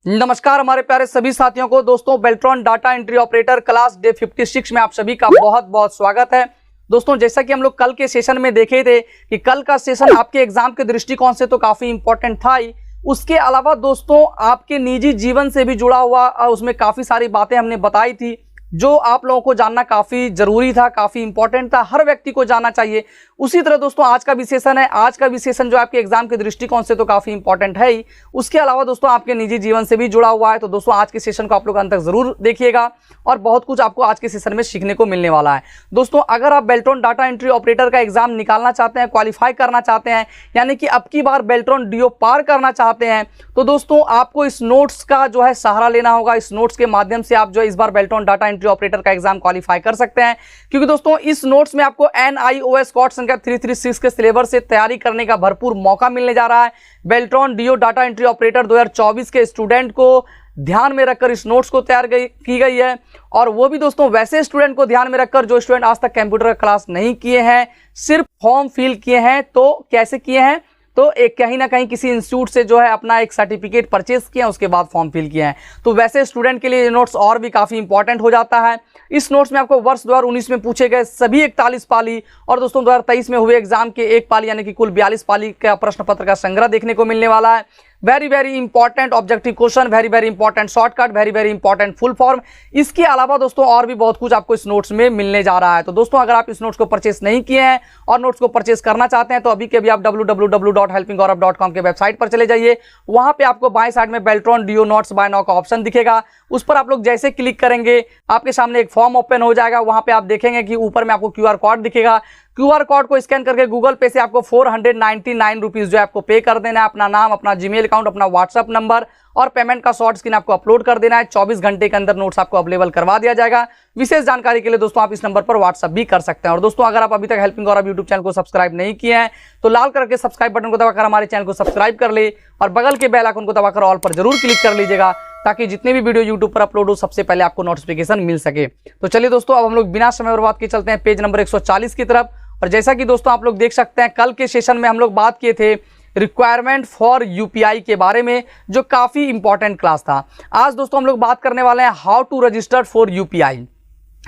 नमस्कार हमारे प्यारे सभी साथियों को। दोस्तों, Beltron data entry operator class day 56 में आप सभी का बहुत बहुत स्वागत है। दोस्तों, जैसा कि हम लोग कल के सेशन में देखे थे कि कल का सेशन आपके एग्जाम के दृष्टिकोण से तो काफी इंपॉर्टेंट था ही, उसके अलावा दोस्तों आपके निजी जीवन से भी जुड़ा हुआ उसमें काफी सारी बातें हमने बताई थी जो आप लोगों को जानना काफी जरूरी था, काफी इंपॉर्टेंट था, हर व्यक्ति को जानना चाहिए। उसी तरह दोस्तों आज का भी सेशन है। आज का भी सेशन जो आपके एग्जाम के दृष्टिकोण से तो काफी इंपॉर्टेंट है ही, उसके अलावा दोस्तों आपके निजी जीवन से भी जुड़ा हुआ है। तो दोस्तों आज के सेशन को आप लोग अंत तक जरूर देखिएगा और बहुत कुछ आपको आज के सेशन में सीखने को मिलने वाला है। दोस्तों, अगर आप बेल्ट्रॉन डाटा एंट्री ऑपरेटर का एग्जाम निकालना चाहते हैं, क्वालिफाई करना चाहते हैं, यानी कि अब की बार बेल्ट्रॉन डीओ पार करना चाहते हैं, तो दोस्तों आपको इस नोट्स का जो है सहारा लेना होगा। इस नोट्स के माध्यम से आप जो है इस बार बेल्ट्रॉन डाटा एंट्री ऑपरेटर का एग्जाम क्वालिफाई कर सकते हैं, क्योंकि दोस्तों इस नोट्स में आपको NIOS कोड संख्या 336 के सिलेबस से तैयारी करने का भरपूर मौका मिलने जा रहा है। Beltron DEO data entry operator 2024 के स्टूडेंट को ध्यान में रखकर इस नोट्स को तैयार की गई है, और वो भी दोस्तों वैसे स्टूडेंट को ध्यान में रखकर जो स्टूडेंट आज तक कंप्यूटर का क्लास नहीं किए हैं, सिर्फ फॉर्म फिल किए हैं। तो कैसे किए हैं? तो एक कहीं ना कहीं किसी इंस्टीट्यूट से जो है अपना एक सर्टिफिकेट परचेज किया, उसके बाद फॉर्म फिल किया है। तो वैसे स्टूडेंट के लिए ये नोट्स और भी काफ़ी इंपॉर्टेंट हो जाता है। इस नोट्स में आपको वर्ष 2019 में पूछे गए सभी 41 पाली और दोस्तों 2023 में हुए एग्जाम के एक पाली यानी कि कुल 42 पाली का प्रश्न पत्र का संग्रह देखने को मिलने वाला है। Very very important objective question, very very important shortcut, very very important full form. इसके अलावा दोस्तों और भी बहुत कुछ आपको इस नोट्स में मिलने जा रहा है। तो दोस्तों अगर आप इस नोट्स को परचेस नहीं किए हैं और नोट्स को परचेस करना चाहते हैं तो अभी के अभी आप www.helpinggaurav.com के वेबसाइट पर चले जाइए। वहां पे आपको बाएं साइड में Beltron DEO notes buy now का ऑप्शन दिखेगा। उस पर आप लोग जैसे क्लिक करेंगे आपके सामने एक फॉर्म ओपन हो जाएगा। वहां पे आप देखेंगे कि ऊपर में आपको QR कोड दिखेगा। QR कोड को स्कैन करके गूगल पे से आपको 499 रुपीज जो है आपको पे कर देना है। अपना नाम, अपना जीमेल अकाउंट, अपना व्हाट्सअप नंबर और पेमेंट का शॉर्ट स्क्रीन आपको अपलोड कर देना है। 24 घंटे के अंदर नोट्स आपको अवेलेबल करवा दिया जाएगा। विशेष जानकारी के लिए दोस्तों आप इस नंबर पर व्हाट्सअप भी कर सकते हैं। और दोस्तों अगर आप अभी तक हेल्पिंग गौरव यूट्यूब चैनल को सब्सक्राइब नहीं किए हैं तो लाल कलर के सब्सक्राइब बटन को दबाकर हमारे चैनल को सब्सक्राइब कर ले और बगल के बेल आइकन को दबाकर ऑल पर जरूर क्लिक कर लीजिएगा, ताकि जितने भी वीडियो यूट्यूब पर अपलोड हो सबसे पहले आपको नोटिफिकेशन मिल सके। तो चलिए दोस्तों अब हम लोग बिना समय बर्बाद के चलते हैं पेज नंबर 140 की तरफ। और जैसा कि दोस्तों आप लोग देख सकते हैं कल के सेशन में हम लोग बात किए थे रिक्वायरमेंट फॉर UPI के बारे में, जो काफी इंपॉर्टेंट क्लास था। आज दोस्तों हम लोग बात करने वाले हैं how to register for UPI।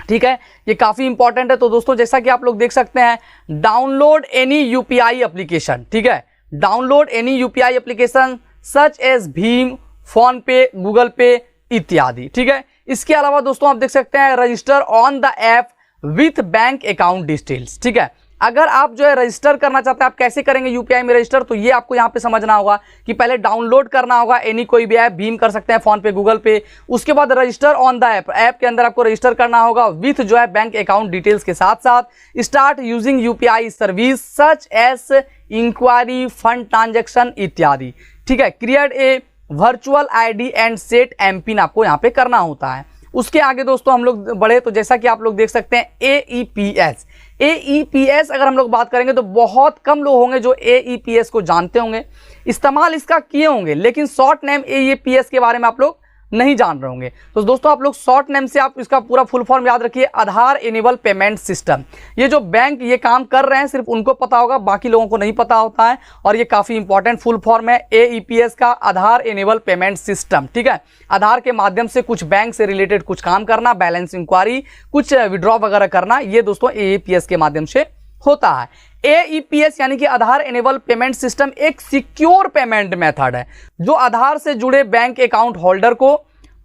ठीक है, ये काफी इंपॉर्टेंट है। तो दोस्तों जैसा कि आप लोग देख सकते हैं, डाउनलोड एनी UPI एप्लीकेशन। ठीक है, download any UPI application such as भीम, फोन पे, गूगल पे इत्यादि। ठीक है, इसके अलावा दोस्तों आप देख सकते हैं register on the app with bank account details. ठीक है, अगर आप जो है रजिस्टर करना चाहते हैं, आप कैसे करेंगे UPI में रजिस्टर, तो ये आपको यहाँ पे समझना होगा कि पहले डाउनलोड करना होगा एनी कोई भी ऐप, भीम कर सकते हैं, फोन पे, गूगल पे। उसके बाद register on the app, app के अंदर आपको रजिस्टर करना होगा विथ जो है बैंक अकाउंट डिटेल्स के साथ साथ। Start using UPI service such as enquiry, fund transaction इत्यादि। ठीक है, create a virtual ID and set MPIN आपको यहाँ पे करना होता है। उसके आगे दोस्तों हम लोग बढ़े तो जैसा कि आप लोग देख सकते हैं AEPS अगर हम लोग बात करेंगे तो बहुत कम लोग होंगे जो AEPS को जानते होंगे, इस्तेमाल इसका किए होंगे, लेकिन शॉर्ट नेम AEPS के बारे में आप लोग नहीं जान रहे होंगे। तो दोस्तों आप लोग शॉर्ट नेम से आप इसका पूरा फुल फॉर्म याद रखिए, आधार इनेबल पेमेंट सिस्टम। ये जो बैंक ये काम कर रहे हैं सिर्फ उनको पता होगा, बाकी लोगों को नहीं पता होता है, और ये काफी इंपॉर्टेंट फुल फॉर्म है AEPS का, आधार इनेबल पेमेंट सिस्टम। ठीक है, आधार के माध्यम से कुछ बैंक से रिलेटेड कुछ काम करना, बैलेंस इंक्वायरी, कुछ विड्रॉ वगैरह करना, ये दोस्तों AEPS के माध्यम से होता है। AEPS यानी कि आधार इनेबल पेमेंट सिस्टम एक सिक्योर पेमेंट मेथड है जो आधार से जुड़े बैंक अकाउंट होल्डर को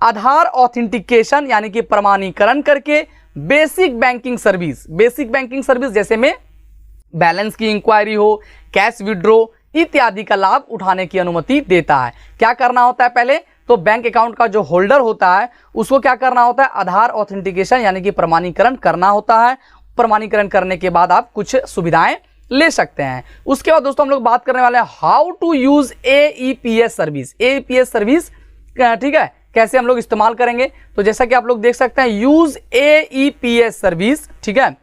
आधार ऑथेंटिकेशन यानी कि प्रमाणीकरण करके बेसिक बैंकिंग सर्विस जैसे में बैलेंस की इंक्वायरी हो, कैश विड्रॉ इत्यादि का लाभ उठाने की अनुमति देता है। क्या करना होता है? पहले तो बैंक अकाउंट का जो होल्डर होता है उसको क्या करना होता है? आधार ऑथेंटिकेशन यानी कि प्रमाणीकरण करना होता है। प्रमाणीकरण करने के बाद आप कुछ सुविधाएं ले सकते हैं। उसके बाद दोस्तों हम लोग बात करने वाले हैं how to use AEPS service. ठीक है, कैसे हम लोग इस्तेमाल करेंगे? तो जैसा कि आप लोग देख सकते हैं, यूज AEPS सर्विस। ठीक है,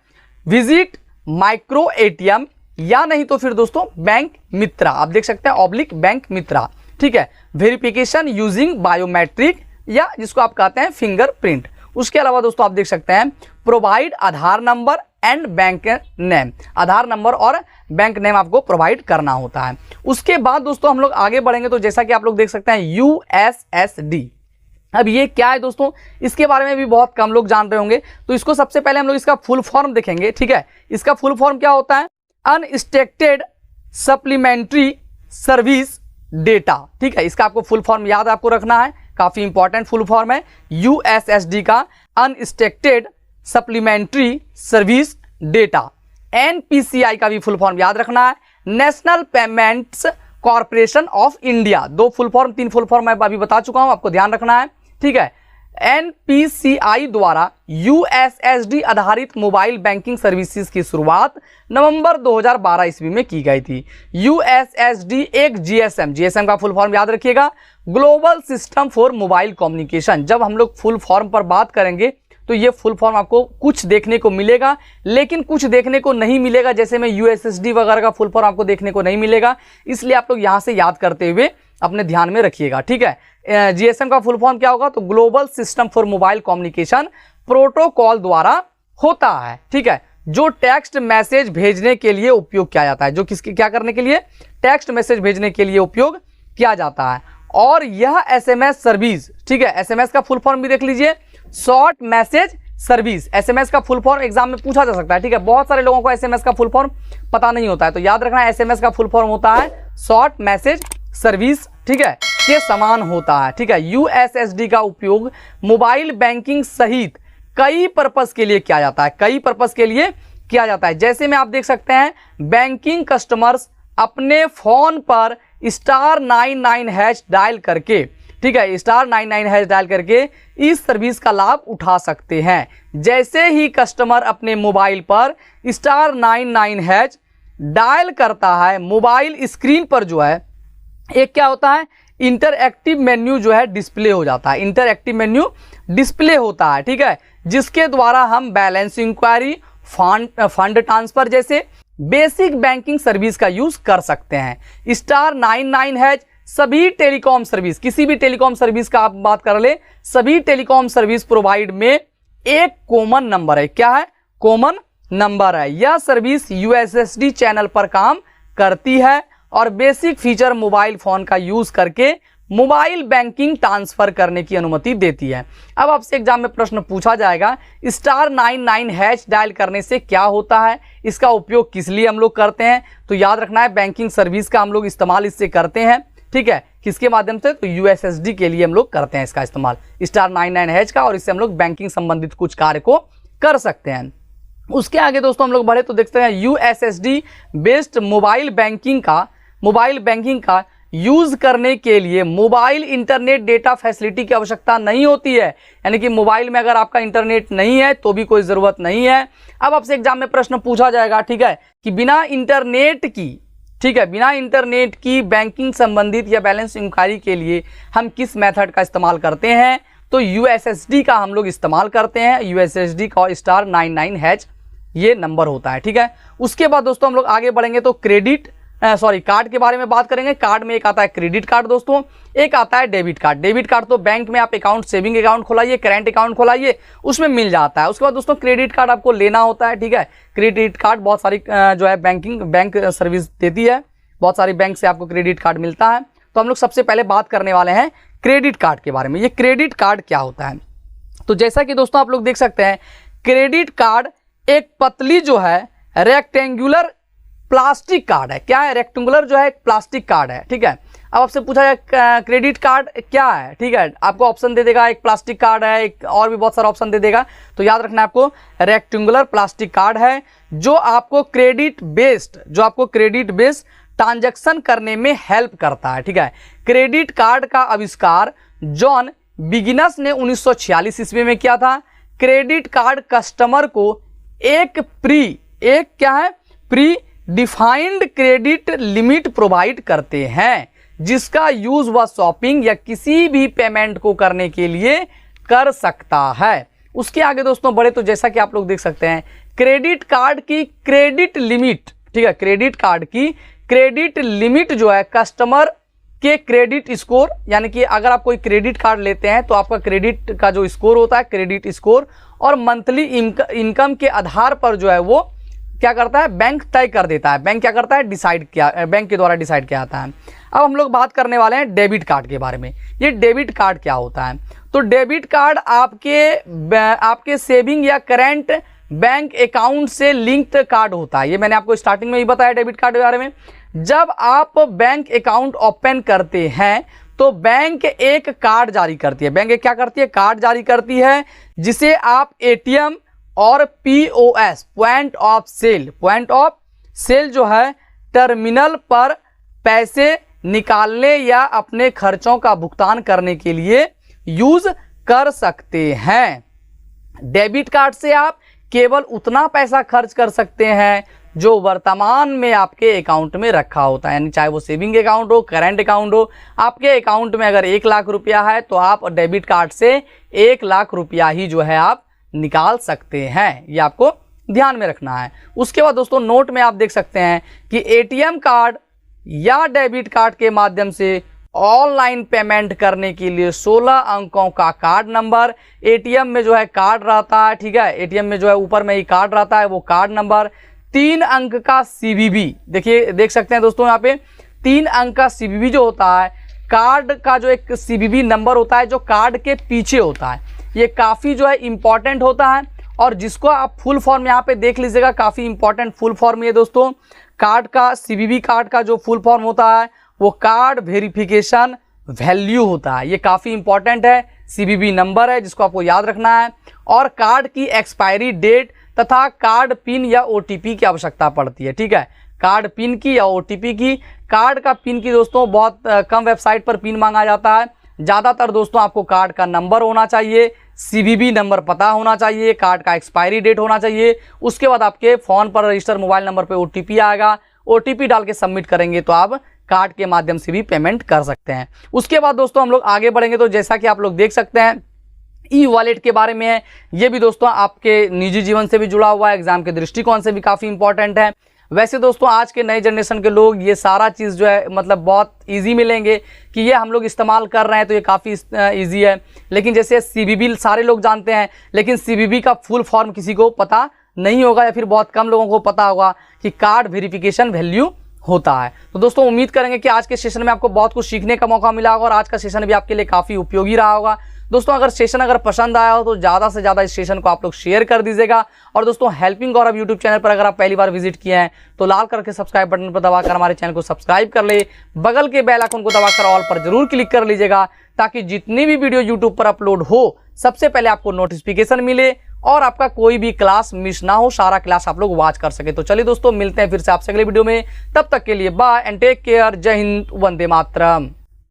विजिट माइक्रो ATM या नहीं तो फिर दोस्तों बैंक मित्रा, आप देख सकते हैं बैंक मित्रा। ठीक है, वेरिफिकेशन यूजिंग बायोमेट्रिक या जिसको आप कहते हैं फिंगरप्रिंट। उसके अलावा दोस्तों आप देख सकते हैं provide Aadhaar number and bank name, Aadhaar number और बैंक नेम आपको प्रोवाइड करना होता है। उसके बाद दोस्तों हम लोग आगे बढ़ेंगे तो जैसा कि आप लोग देख सकते हैं USSD। अब ये क्या है दोस्तों, इसके बारे में भी बहुत कम लोग जान रहे होंगे, तो इसको सबसे पहले हम लोग इसका फुल फॉर्म देखेंगे। ठीक है, इसका फुल फॉर्म क्या होता है, अनरिस्ट्रिक्टेड सप्लीमेंट्री सर्विस डेटा। ठीक है, इसका आपको फुल फॉर्म याद आपको रखना है, काफी इंपॉर्टेंट फुल फॉर्म है USSD का, unrestricted supplementary service data. NPCI का भी फुल फॉर्म याद रखना है, national payments corporation of India. 2 full form 3 full form मैं अभी बता चुका हूं, आपको ध्यान रखना है। ठीक है, NPCI द्वारा USSD आधारित मोबाइल बैंकिंग सर्विसेज की शुरुआत नवंबर 2012 ईस्वी में की गई थी। USSD एक GSM का फुल फॉर्म याद रखिएगा, global system for mobile communication. जब हम लोग फुल फॉर्म पर बात करेंगे तो ये फुल फॉर्म आपको कुछ देखने को मिलेगा, लेकिन कुछ देखने को नहीं मिलेगा, जैसे में USSD वगैरह का फुल फॉर्म आपको देखने को नहीं मिलेगा, इसलिए आप लोग यहां से याद करते हुए अपने ध्यान में रखिएगा। ठीक है, GSM का फुल फॉर्म क्या होगा, तो global system for mobile communication protocol द्वारा होता है। ठीक है, जो टेक्स्ट मैसेज भेजने के लिए उपयोग किया जाता है, जो किसके क्या करने के लिए, टेक्स्ट मैसेज भेजने के लिए उपयोग किया जाता है। और यह SMS सर्विस, ठीक है, SMS का फुल फॉर्म भी देख लीजिए, शॉर्ट मैसेज सर्विस। SMS का फुल फॉर्म एग्जाम में पूछा जा सकता है। ठीक है, बहुत सारे लोगों को SMS का फुल फॉर्म पता नहीं होता है, तो याद रखना SMS का फुल फॉर्म होता है शॉर्ट मैसेज सर्विस। ठीक है, के समान होता है। ठीक है, USSD का उपयोग मोबाइल बैंकिंग सहित कई पर्पस के लिए किया जाता है, कई पर्पस के लिए किया जाता है। जैसे में आप देख सकते हैं, बैंकिंग कस्टमर्स अपने फोन पर *99# डायल करके, ठीक है, *99# डायल करके इस सर्विस का लाभ उठा सकते हैं। जैसे ही कस्टमर अपने मोबाइल पर *99# डायल करता है, मोबाइल स्क्रीन पर जो है एक क्या होता है, इंटरएक्टिव मेन्यू जो है डिस्प्ले हो जाता है, इंटरएक्टिव मेन्यू डिस्प्ले होता है। ठीक है, जिसके द्वारा हम बैलेंस इंक्वायरी, फंड ट्रांसफर जैसे बेसिक बैंकिंग सर्विस का यूज कर सकते हैं। *99# सभी टेलीकॉम सर्विस, किसी भी टेलीकॉम सर्विस का आप बात कर ले, सभी टेलीकॉम सर्विस प्रोवाइड में एक कॉमन नंबर है। क्या है, कॉमन नंबर है। यह सर्विस USSD चैनल पर काम करती है और बेसिक फीचर मोबाइल फोन का यूज करके मोबाइल बैंकिंग ट्रांसफर करने की अनुमति देती है। अब आपसे एग्जाम में प्रश्न पूछा जाएगा, *99# डायल करने से क्या होता है, इसका उपयोग किस लिए हम लोग करते हैं, तो याद रखना है बैंकिंग सर्विस का हम लोग इस्तेमाल इससे करते हैं। ठीक है, किसके माध्यम से, तो USSD के लिए हम लोग करते हैं इसका इस्तेमाल, *99# का, और इससे हम लोग बैंकिंग संबंधित कुछ कार्य को कर सकते हैं। उसके आगे दोस्तों हम लोग बढ़े तो देखते हैं USSD बेस्ड मोबाइल बैंकिंग का यूज करने के लिए मोबाइल इंटरनेट डेटा फैसिलिटी की आवश्यकता नहीं होती है, यानी कि मोबाइल में अगर आपका इंटरनेट नहीं है तो भी कोई जरूरत नहीं है। अब आपसे एग्जाम में प्रश्न पूछा जाएगा, ठीक है, कि बिना इंटरनेट की, ठीक है, बिना इंटरनेट की बैंकिंग संबंधित या बैलेंस इंक्वायरी के लिए हम किस मेथड का इस्तेमाल करते हैं, तो USSD का हम लोग इस्तेमाल करते हैं। USSD का *99# ये नंबर होता है। ठीक है, उसके बाद दोस्तों हम लोग आगे बढ़ेंगे तो कार्ड के बारे में बात करेंगे। कार्ड में एक आता है क्रेडिट कार्ड दोस्तों, एक आता है डेबिट कार्ड। डेबिट कार्ड तो बैंक में आप अकाउंट, सेविंग अकाउंट खोलाइए, करेंट अकाउंट खोलाइए, उसमें मिल जाता है। उसके बाद दोस्तों क्रेडिट कार्ड आपको लेना होता है। ठीक है, क्रेडिट कार्ड बहुत सारी जो है बैंक सर्विस देती है, बहुत सारी बैंक से आपको क्रेडिट कार्ड मिलता है। तो हम लोग सबसे पहले बात करने वाले हैं क्रेडिट कार्ड के बारे में। ये क्रेडिट कार्ड क्या होता है, तो जैसा कि दोस्तों आप लोग देख सकते हैं, क्रेडिट कार्ड एक पतली जो है रेक्टेंगुलर प्लास्टिक कार्ड है। क्या है, रेक्टेंगुलर जो है एक प्लास्टिक कार्ड है। ठीक है, अब आपसे पूछा जाए क्रेडिट कार्ड क्या है, ठीक है, आपको ऑप्शन दे देगा, एक प्लास्टिक कार्ड है, एक और भी बहुत सारा ऑप्शन दे देगा। तो याद रखना है आपको, रेक्टेंगुलर प्लास्टिक कार्ड है जो आपको क्रेडिट बेस्ड ट्रांजैक्शन करने में हेल्प करता है। ठीक है, क्रेडिट कार्ड का आविष्कार जॉन बिगिनस ने 1946 ईस्वी में किया था। क्रेडिट कार्ड कस्टमर को एक pre defined credit limit provide करते हैं, जिसका यूज वह शॉपिंग या किसी भी पेमेंट को करने के लिए कर सकता है। उसके आगे दोस्तों बढ़े तो जैसा कि आप लोग देख सकते हैं, क्रेडिट कार्ड की क्रेडिट लिमिट, ठीक है, क्रेडिट कार्ड की क्रेडिट लिमिट जो है कस्टमर के क्रेडिट स्कोर, यानी कि अगर आप कोई क्रेडिट कार्ड लेते हैं तो आपका क्रेडिट का जो स्कोर होता है, क्रेडिट स्कोर, और मंथली इनकम के आधार पर जो है वो क्या करता है, बैंक तय कर देता है। बैंक क्या करता है, बैंक के द्वारा डिसाइड किया जाता है। अब हम लोग बात करने वाले हैं डेबिट कार्ड के बारे में। ये डेबिट कार्ड क्या होता है? तो डेबिट कार्ड आपके सेविंग या करेंट बैंक अकाउंट से लिंक्ड कार्ड होता है। ये मैंने आपको स्टार्टिंग में ही बताया डेबिट कार्ड के बारे में। जब आप बैंक अकाउंट ओपन करते हैं तो बैंक एक कार्ड जारी करती है। बैंक क्या करती है, कार्ड जारी करती है, जिसे आप एटीएम और पीओएस, पॉइंट ऑफ सेल जो है, टर्मिनल पर पैसे निकालने या अपने खर्चों का भुगतान करने के लिए यूज कर सकते हैं। डेबिट कार्ड से आप केवल उतना पैसा खर्च कर सकते हैं जो वर्तमान में आपके अकाउंट में रखा होता है, यानी चाहे वो सेविंग अकाउंट हो, करंट अकाउंट हो। आपके अकाउंट में अगर 1 लाख रुपया है तो आप डेबिट कार्ड से 1 लाख रुपया ही जो है आप निकाल सकते हैं। ये आपको ध्यान में रखना है। उसके बाद दोस्तों नोट में आप देख सकते हैं कि एटीएम कार्ड या डेबिट कार्ड के माध्यम से ऑनलाइन पेमेंट करने के लिए 16 अंकों का कार्ड नंबर, एटीएम में जो है कार्ड रहता है, ठीक है, एटीएम में जो है ऊपर में ही कार्ड रहता है, वो कार्ड नंबर, 3 अंक का सीवीवी, देखिए देख सकते हैं दोस्तों यहाँ पे 3 अंक का सीवीवी जो होता है, कार्ड का जो एक सीवीवी नंबर होता है जो कार्ड के पीछे होता है, ये काफ़ी जो है इम्पॉर्टेंट होता है। और जिसको आप फुल फॉर्म यहाँ पे देख लीजिएगा, काफ़ी इंपॉर्टेंट फुल फॉर्म ये दोस्तों, कार्ड का सीवीवी कार्ड का जो फुल फॉर्म होता है वो कार्ड वेरिफिकेशन वैल्यू होता है। ये काफ़ी इंपॉर्टेंट है, सीवीवी नंबर है जिसको आपको याद रखना है। और कार्ड की एक्सपायरी डेट तथा कार्ड पिन या ओटीपी की आवश्यकता पड़ती है, ठीक है, कार्ड पिन की या ओटीपी की। कार्ड का पिन की दोस्तों बहुत कम वेबसाइट पर पिन मांगा जाता है। ज़्यादातर दोस्तों आपको कार्ड का नंबर होना चाहिए, सीवीवी नंबर पता होना चाहिए, कार्ड का एक्सपायरी डेट होना चाहिए। उसके बाद आपके फ़ोन पर रजिस्टर मोबाइल नंबर पे ओटीपी आएगा, ओटीपी डाल के सबमिट करेंगे तो आप कार्ड के माध्यम से भी पेमेंट कर सकते हैं। उसके बाद दोस्तों हम लोग आगे बढ़ेंगे तो जैसा कि आप लोग देख सकते हैं ई वॉलेट के बारे में है। ये भी दोस्तों आपके निजी जीवन से भी जुड़ा हुआ है, एग्जाम के दृष्टिकोण से भी काफ़ी इंपॉर्टेंट है। वैसे दोस्तों आज के नए जनरेशन के लोग ये सारा चीज़ जो है मतलब बहुत इजी मिलेंगे कि ये हम लोग इस्तेमाल कर रहे हैं तो ये काफ़ी इजी है। लेकिन जैसे सीवीवी सारे लोग जानते हैं, लेकिन सीवीवी का फुल फॉर्म किसी को पता नहीं होगा या फिर बहुत कम लोगों को पता होगा कि कार्ड वेरिफिकेशन वैल्यू होता है। तो दोस्तों उम्मीद करेंगे कि आज के सेशन में आपको बहुत कुछ सीखने का मौका मिला होगा और आज का सेशन भी आपके लिए काफ़ी उपयोगी रहा होगा। दोस्तों अगर सेशन पसंद आया हो तो ज़्यादा से ज़्यादा इस सेशन को आप लोग शेयर कर दीजिएगा। और दोस्तों हेल्पिंग गौरव यूट्यूब चैनल पर अगर आप पहली बार विजिट किए हैं तो लाल करके सब्सक्राइब बटन पर दबाकर हमारे चैनल को सब्सक्राइब कर ले, बगल के बेल आइकन को दबाकर ऑल पर जरूर क्लिक कर लीजिएगा ताकि जितनी भी वीडियो यूट्यूब पर अपलोड हो सबसे पहले आपको नोटिफिकेशन मिले और आपका कोई भी क्लास मिस ना हो, सारा क्लास आप लोग वॉच कर सके। तो चलिए दोस्तों मिलते हैं फिर से आपसे अगले वीडियो में, तब तक के लिए बाय एंड टेक केयर। जय हिंद, वंदे मातरम।